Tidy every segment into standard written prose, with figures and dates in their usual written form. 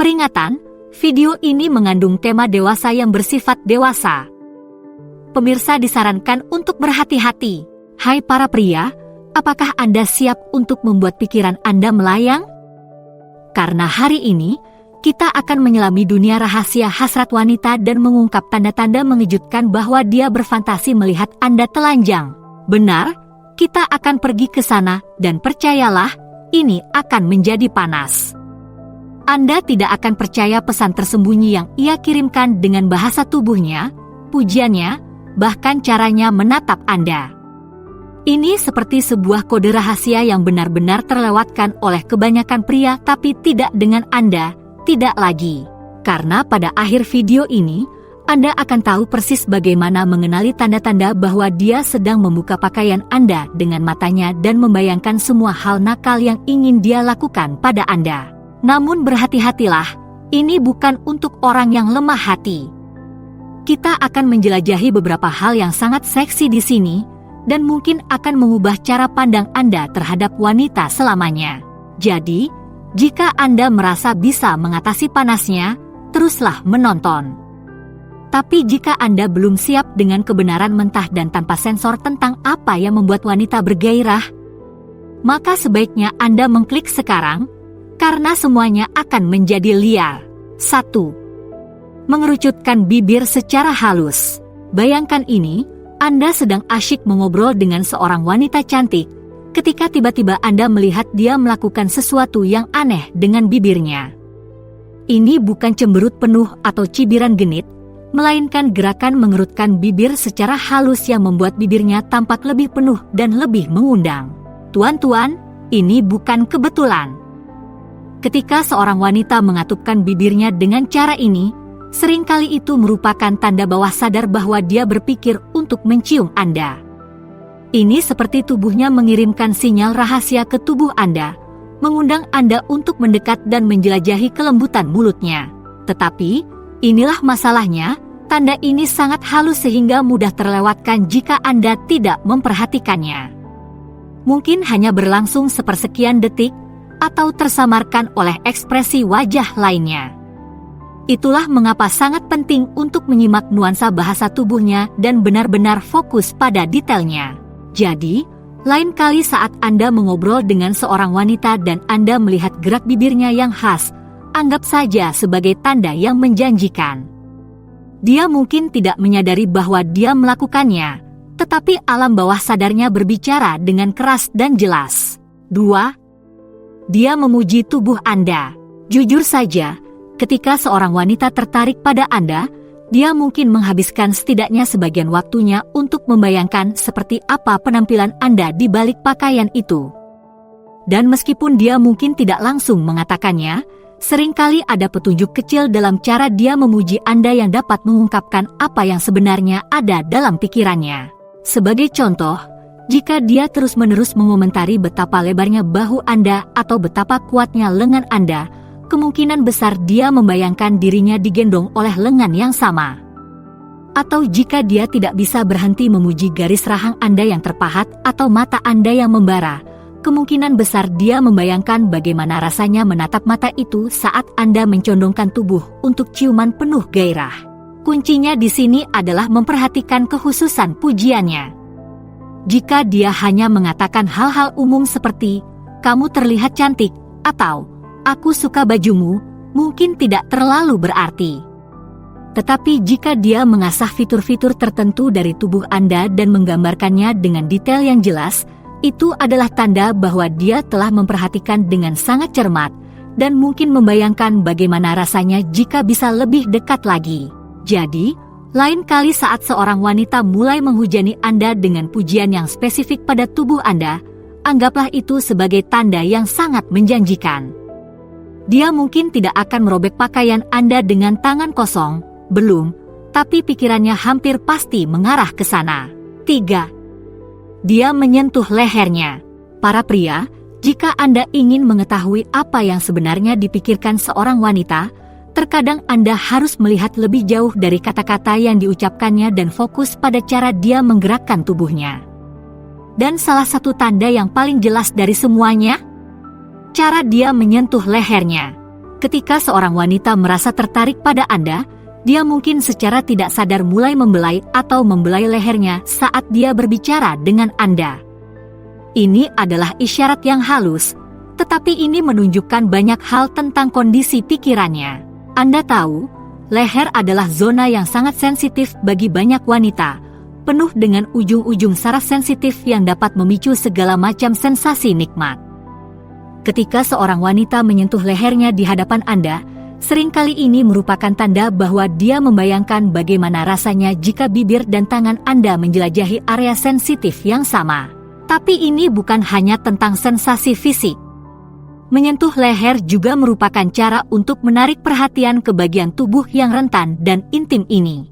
Peringatan, video ini mengandung tema dewasa yang bersifat dewasa. Pemirsa disarankan untuk berhati-hati. Hai para pria, apakah Anda siap untuk membuat pikiran Anda melayang? Karena hari ini, kita akan menyelami dunia rahasia hasrat wanita dan mengungkap tanda-tanda mengejutkan bahwa dia berfantasi melihat Anda telanjang. Benar, kita akan pergi ke sana dan percayalah, ini akan menjadi panas. Anda tidak akan percaya pesan tersembunyi yang ia kirimkan dengan bahasa tubuhnya, pujiannya, bahkan caranya menatap Anda. Ini seperti sebuah kode rahasia yang benar-benar terlewatkan oleh kebanyakan pria tapi tidak dengan Anda, tidak lagi. Karena pada akhir video ini, Anda akan tahu persis bagaimana mengenali tanda-tanda bahwa dia sedang membuka pakaian Anda dengan matanya dan membayangkan semua hal nakal yang ingin dia lakukan pada Anda. Namun berhati-hatilah, ini bukan untuk orang yang lemah hati. Kita akan menjelajahi beberapa hal yang sangat seksi di sini, dan mungkin akan mengubah cara pandang Anda terhadap wanita selamanya. Jadi, jika Anda merasa bisa mengatasi panasnya, teruslah menonton. Tapi jika Anda belum siap dengan kebenaran mentah dan tanpa sensor tentang apa yang membuat wanita bergairah, maka sebaiknya Anda mengklik sekarang, karena semuanya akan menjadi liar. 1. Mengerucutkan bibir secara halus. Bayangkan ini, Anda sedang asyik mengobrol dengan seorang wanita cantik, ketika tiba-tiba Anda melihat dia melakukan sesuatu yang aneh dengan bibirnya. Ini bukan cemberut penuh atau cibiran genit, melainkan gerakan mengerutkan bibir secara halus yang membuat bibirnya tampak lebih penuh dan lebih mengundang. Tuan-tuan, ini bukan kebetulan. Ketika seorang wanita mengatupkan bibirnya dengan cara ini, seringkali itu merupakan tanda bawah sadar bahwa dia berpikir untuk mencium Anda. Ini seperti tubuhnya mengirimkan sinyal rahasia ke tubuh Anda, mengundang Anda untuk mendekat dan menjelajahi kelembutan mulutnya. Tetapi, inilah masalahnya, tanda ini sangat halus sehingga mudah terlewatkan jika Anda tidak memperhatikannya. Mungkin hanya berlangsung sepersekian detik, atau tersamarkan oleh ekspresi wajah lainnya. Itulah mengapa sangat penting untuk menyimak nuansa bahasa tubuhnya dan benar-benar fokus pada detailnya. Jadi, lain kali saat Anda mengobrol dengan seorang wanita dan Anda melihat gerak bibirnya yang khas, anggap saja sebagai tanda yang menjanjikan. Dia mungkin tidak menyadari bahwa dia melakukannya, tetapi alam bawah sadarnya berbicara dengan keras dan jelas. 2. Dia memuji tubuh Anda. Jujur saja, ketika seorang wanita tertarik pada Anda, dia mungkin menghabiskan setidaknya sebagian waktunya untuk membayangkan seperti apa penampilan Anda di balik pakaian itu. Dan meskipun dia mungkin tidak langsung mengatakannya, seringkali ada petunjuk kecil dalam cara dia memuji Anda yang dapat mengungkapkan apa yang sebenarnya ada dalam pikirannya. Sebagai contoh, jika dia terus-menerus mengomentari betapa lebarnya bahu Anda atau betapa kuatnya lengan Anda, kemungkinan besar dia membayangkan dirinya digendong oleh lengan yang sama. Atau jika dia tidak bisa berhenti memuji garis rahang Anda yang terpahat atau mata Anda yang membara, kemungkinan besar dia membayangkan bagaimana rasanya menatap mata itu saat Anda mencondongkan tubuh untuk ciuman penuh gairah. Kuncinya di sini adalah memperhatikan kekhususan pujiannya. Jika dia hanya mengatakan hal-hal umum seperti, "Kamu terlihat cantik," atau "Aku suka bajumu," mungkin tidak terlalu berarti. Tetapi jika dia mengasah fitur-fitur tertentu dari tubuh Anda dan menggambarkannya dengan detail yang jelas, itu adalah tanda bahwa dia telah memperhatikan dengan sangat cermat, dan mungkin membayangkan bagaimana rasanya jika bisa lebih dekat lagi. Jadi, lain kali saat seorang wanita mulai menghujani Anda dengan pujian yang spesifik pada tubuh Anda, anggaplah itu sebagai tanda yang sangat menjanjikan. Dia mungkin tidak akan merobek pakaian Anda dengan tangan kosong, belum, tapi pikirannya hampir pasti mengarah ke sana. 3. Dia menyentuh lehernya. Para pria, jika Anda ingin mengetahui apa yang sebenarnya dipikirkan seorang wanita, terkadang Anda harus melihat lebih jauh dari kata-kata yang diucapkannya dan fokus pada cara dia menggerakkan tubuhnya. Dan salah satu tanda yang paling jelas dari semuanya, cara dia menyentuh lehernya. Ketika seorang wanita merasa tertarik pada Anda, dia mungkin secara tidak sadar mulai membelai atau membelai lehernya saat dia berbicara dengan Anda. Ini adalah isyarat yang halus, tetapi ini menunjukkan banyak hal tentang kondisi pikirannya. Anda tahu, leher adalah zona yang sangat sensitif bagi banyak wanita, penuh dengan ujung-ujung saraf sensitif yang dapat memicu segala macam sensasi nikmat. Ketika seorang wanita menyentuh lehernya di hadapan Anda, seringkali ini merupakan tanda bahwa dia membayangkan bagaimana rasanya jika bibir dan tangan Anda menjelajahi area sensitif yang sama. Tapi ini bukan hanya tentang sensasi fisik. Menyentuh leher juga merupakan cara untuk menarik perhatian ke bagian tubuh yang rentan dan intim ini.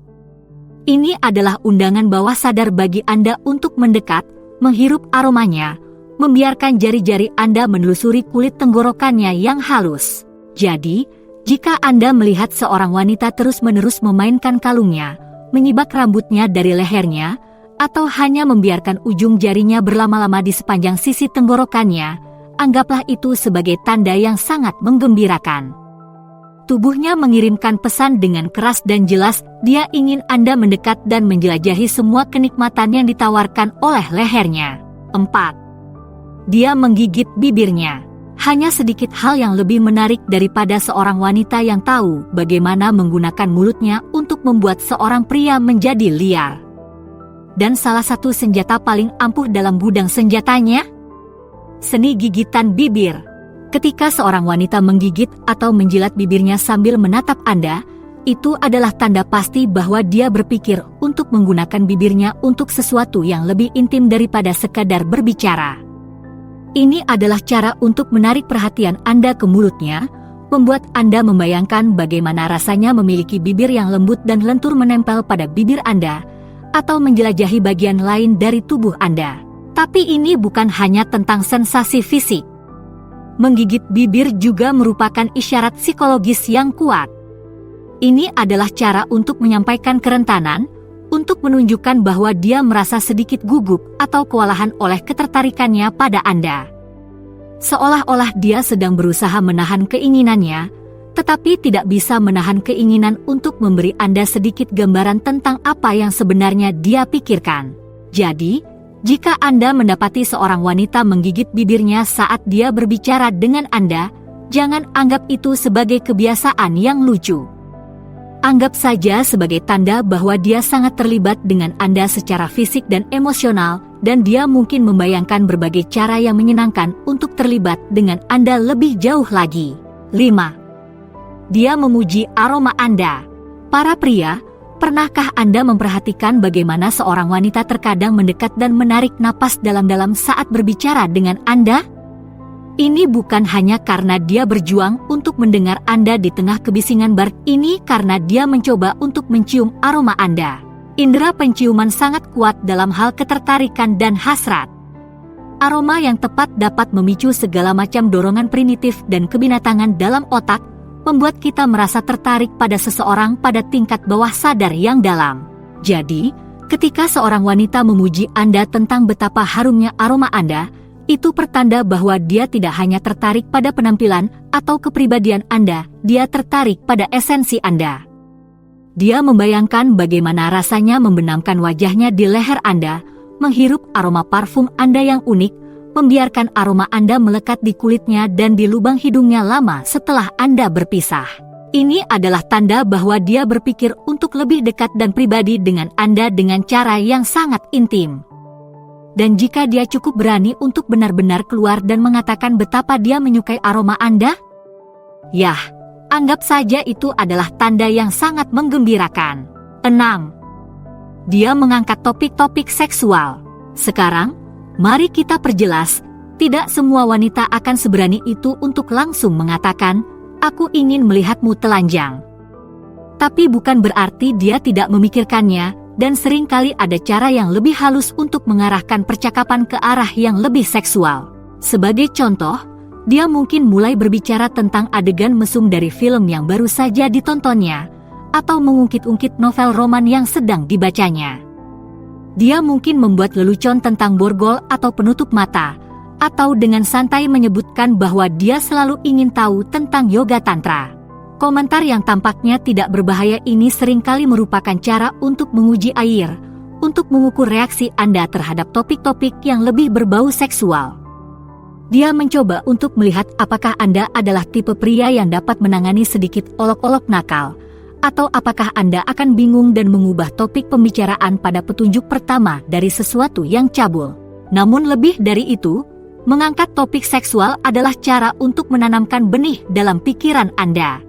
Ini adalah undangan bawah sadar bagi Anda untuk mendekat, menghirup aromanya, membiarkan jari-jari Anda menelusuri kulit tenggorokannya yang halus. Jadi, jika Anda melihat seorang wanita terus-menerus memainkan kalungnya, menyibak rambutnya dari lehernya, atau hanya membiarkan ujung jarinya berlama-lama di sepanjang sisi tenggorokannya, anggaplah itu sebagai tanda yang sangat menggembirakan. Tubuhnya mengirimkan pesan dengan keras dan jelas, dia ingin Anda mendekat dan menjelajahi semua kenikmatan yang ditawarkan oleh lehernya. 4. Dia menggigit bibirnya. Hanya sedikit hal yang lebih menarik daripada seorang wanita yang tahu bagaimana menggunakan mulutnya untuk membuat seorang pria menjadi liar. Dan salah satu senjata paling ampuh dalam gudang senjatanya? Seni gigitan bibir. Ketika seorang wanita menggigit atau menjilat bibirnya sambil menatap Anda, itu adalah tanda pasti bahwa dia berpikir untuk menggunakan bibirnya untuk sesuatu yang lebih intim daripada sekadar berbicara. Ini adalah cara untuk menarik perhatian Anda ke mulutnya, membuat Anda membayangkan bagaimana rasanya memiliki bibir yang lembut dan lentur menempel pada bibir Anda, atau menjelajahi bagian lain dari tubuh Anda. Tapi ini bukan hanya tentang sensasi fisik. Menggigit bibir juga merupakan isyarat psikologis yang kuat. Ini adalah cara untuk menyampaikan kerentanan, untuk menunjukkan bahwa dia merasa sedikit gugup atau kewalahan oleh ketertarikannya pada Anda. Seolah-olah dia sedang berusaha menahan keinginannya, tetapi tidak bisa menahan keinginan untuk memberi Anda sedikit gambaran tentang apa yang sebenarnya dia pikirkan. Jadi, jika Anda mendapati seorang wanita menggigit bibirnya saat dia berbicara dengan Anda, jangan anggap itu sebagai kebiasaan yang lucu. Anggap saja sebagai tanda bahwa dia sangat terlibat dengan Anda secara fisik dan emosional, dan dia mungkin membayangkan berbagai cara yang menyenangkan untuk terlibat dengan Anda lebih jauh lagi. 5. Dia memuji aroma Anda. Para pria, pernahkah Anda memperhatikan bagaimana seorang wanita terkadang mendekat dan menarik napas dalam-dalam saat berbicara dengan Anda? Ini bukan hanya karena dia berjuang untuk mendengar Anda di tengah kebisingan bar, ini karena dia mencoba untuk mencium aroma Anda. Indera penciuman sangat kuat dalam hal ketertarikan dan hasrat. Aroma yang tepat dapat memicu segala macam dorongan primitif dan kebinatangan dalam otak, membuat kita merasa tertarik pada seseorang pada tingkat bawah sadar yang dalam. Jadi, ketika seorang wanita memuji Anda tentang betapa harumnya aroma Anda, itu pertanda bahwa dia tidak hanya tertarik pada penampilan atau kepribadian Anda, dia tertarik pada esensi Anda. Dia membayangkan bagaimana rasanya membenamkan wajahnya di leher Anda, menghirup aroma parfum Anda yang unik, membiarkan aroma Anda melekat di kulitnya dan di lubang hidungnya lama setelah Anda berpisah. Ini adalah tanda bahwa dia berpikir untuk lebih dekat dan pribadi dengan Anda dengan cara yang sangat intim. Dan jika dia cukup berani untuk benar-benar keluar dan mengatakan betapa dia menyukai aroma Anda, yah, anggap saja itu adalah tanda yang sangat menggembirakan. 6. Dia mengangkat topik-topik seksual. Sekarang, mari kita perjelas, tidak semua wanita akan seberani itu untuk langsung mengatakan, "Aku ingin melihatmu telanjang." Tapi bukan berarti dia tidak memikirkannya, dan seringkali ada cara yang lebih halus untuk mengarahkan percakapan ke arah yang lebih seksual. Sebagai contoh, dia mungkin mulai berbicara tentang adegan mesum dari film yang baru saja ditontonnya, atau mengungkit-ungkit novel roman yang sedang dibacanya. Dia mungkin membuat lelucon tentang borgol atau penutup mata, atau dengan santai menyebutkan bahwa dia selalu ingin tahu tentang yoga tantra. Komentar yang tampaknya tidak berbahaya ini seringkali merupakan cara untuk menguji air, untuk mengukur reaksi Anda terhadap topik-topik yang lebih berbau seksual. Dia mencoba untuk melihat apakah Anda adalah tipe pria yang dapat menangani sedikit olok-olok nakal, atau apakah Anda akan bingung dan mengubah topik pembicaraan pada petunjuk pertama dari sesuatu yang cabul. Namun lebih dari itu, mengangkat topik seksual adalah cara untuk menanamkan benih dalam pikiran Anda.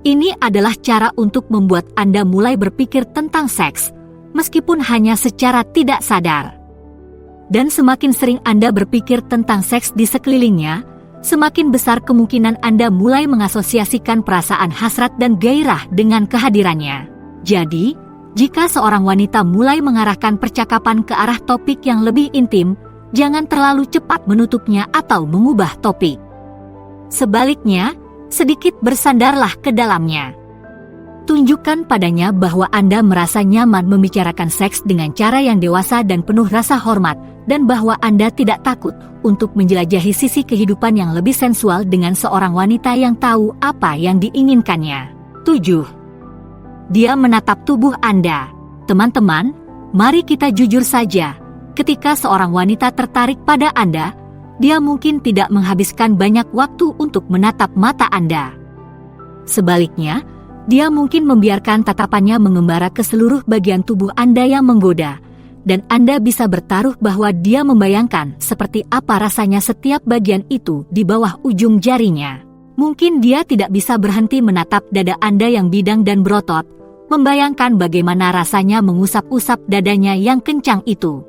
Ini adalah cara untuk membuat Anda mulai berpikir tentang seks, meskipun hanya secara tidak sadar. Dan semakin sering Anda berpikir tentang seks di sekelilingnya, semakin besar kemungkinan Anda mulai mengasosiasikan perasaan hasrat dan gairah dengan kehadirannya. Jadi, jika seorang wanita mulai mengarahkan percakapan ke arah topik yang lebih intim, jangan terlalu cepat menutupnya atau mengubah topik. Sebaliknya, sedikit bersandarlah ke dalamnya. Tunjukkan padanya bahwa Anda merasa nyaman membicarakan seks dengan cara yang dewasa dan penuh rasa hormat, dan bahwa Anda tidak takut untuk menjelajahi sisi kehidupan yang lebih sensual dengan seorang wanita yang tahu apa yang diinginkannya. 7. Dia menatap tubuh Anda. Teman-teman, mari kita jujur saja. Ketika seorang wanita tertarik pada Anda, dia mungkin tidak menghabiskan banyak waktu untuk menatap mata Anda. Sebaliknya, dia mungkin membiarkan tatapannya mengembara ke seluruh bagian tubuh Anda yang menggoda, dan Anda bisa bertaruh bahwa dia membayangkan seperti apa rasanya setiap bagian itu di bawah ujung jarinya. Mungkin dia tidak bisa berhenti menatap dada Anda yang bidang dan berotot, membayangkan bagaimana rasanya mengusap-usap dadanya yang kencang itu.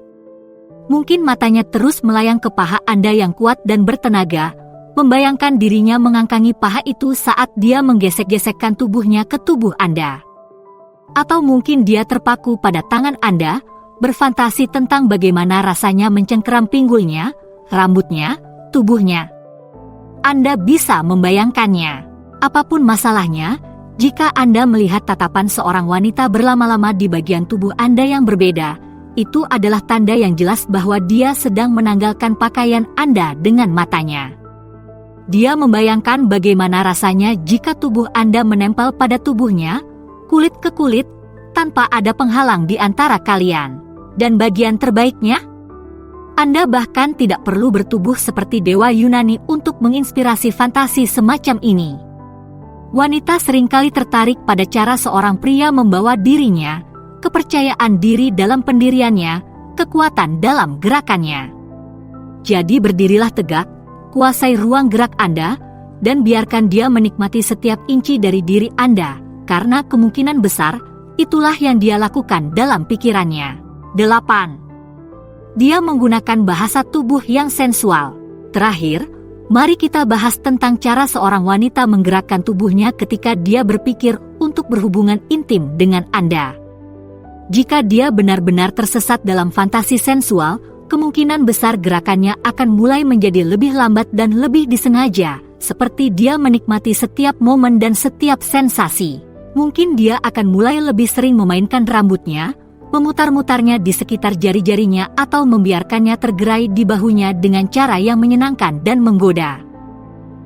Mungkin matanya terus melayang ke paha Anda yang kuat dan bertenaga, membayangkan dirinya mengangkangi paha itu saat dia menggesek-gesekkan tubuhnya ke tubuh Anda. Atau mungkin dia terpaku pada tangan Anda, berfantasi tentang bagaimana rasanya mencengkeram pinggulnya, rambutnya, tubuhnya. Anda bisa membayangkannya. Apapun masalahnya, jika Anda melihat tatapan seorang wanita berlama-lama di bagian tubuh Anda yang berbeda, itu adalah tanda yang jelas bahwa dia sedang menanggalkan pakaian Anda dengan matanya. Dia membayangkan bagaimana rasanya jika tubuh Anda menempel pada tubuhnya, kulit ke kulit, tanpa ada penghalang di antara kalian. Dan bagian terbaiknya, Anda bahkan tidak perlu bertubuh seperti dewa Yunani untuk menginspirasi fantasi semacam ini. Wanita seringkali tertarik pada cara seorang pria membawa dirinya, kepercayaan diri dalam pendiriannya, kekuatan dalam gerakannya. Jadi berdirilah tegak, kuasai ruang gerak Anda, dan biarkan dia menikmati setiap inci dari diri Anda, karena kemungkinan besar, itulah yang dia lakukan dalam pikirannya. 8. Dia menggunakan bahasa tubuh yang sensual. Terakhir, mari kita bahas tentang cara seorang wanita menggerakkan tubuhnya ketika dia berpikir untuk berhubungan intim dengan Anda. Jika dia benar-benar tersesat dalam fantasi sensual, kemungkinan besar gerakannya akan mulai menjadi lebih lambat dan lebih disengaja, seperti dia menikmati setiap momen dan setiap sensasi. Mungkin dia akan mulai lebih sering memainkan rambutnya, memutar-mutarnya di sekitar jari-jarinya atau membiarkannya tergerai di bahunya dengan cara yang menyenangkan dan menggoda.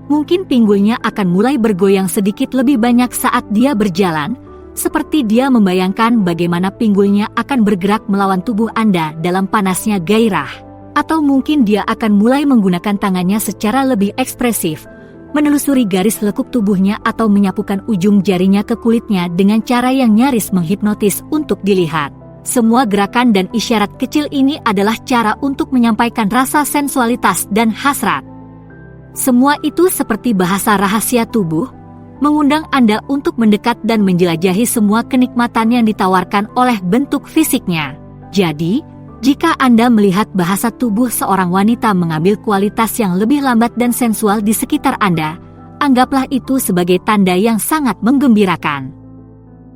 Mungkin pinggulnya akan mulai bergoyang sedikit lebih banyak saat dia berjalan, seperti dia membayangkan bagaimana pinggulnya akan bergerak melawan tubuh Anda dalam panasnya gairah. Atau mungkin dia akan mulai menggunakan tangannya secara lebih ekspresif, menelusuri garis lekuk tubuhnya atau menyapukan ujung jarinya ke kulitnya dengan cara yang nyaris menghipnotis untuk dilihat. Semua gerakan dan isyarat kecil ini adalah cara untuk menyampaikan rasa sensualitas dan hasrat. Semua itu seperti bahasa rahasia tubuh, mengundang Anda untuk mendekat dan menjelajahi semua kenikmatan yang ditawarkan oleh bentuk fisiknya. Jadi, jika Anda melihat bahasa tubuh seorang wanita mengambil kualitas yang lebih lambat dan sensual di sekitar Anda, anggaplah itu sebagai tanda yang sangat menggembirakan.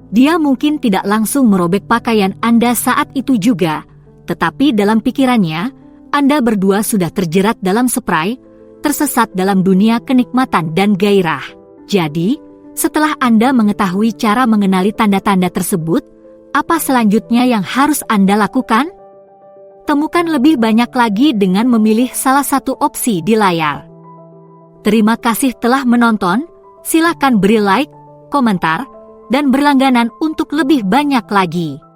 Dia mungkin tidak langsung merobek pakaian Anda saat itu juga, tetapi dalam pikirannya, Anda berdua sudah terjerat dalam spray, tersesat dalam dunia kenikmatan dan gairah. Jadi, setelah Anda mengetahui cara mengenali tanda-tanda tersebut, apa selanjutnya yang harus Anda lakukan? Temukan lebih banyak lagi dengan memilih salah satu opsi di layar. Terima kasih telah menonton, silakan beri like, komentar, dan berlangganan untuk lebih banyak lagi.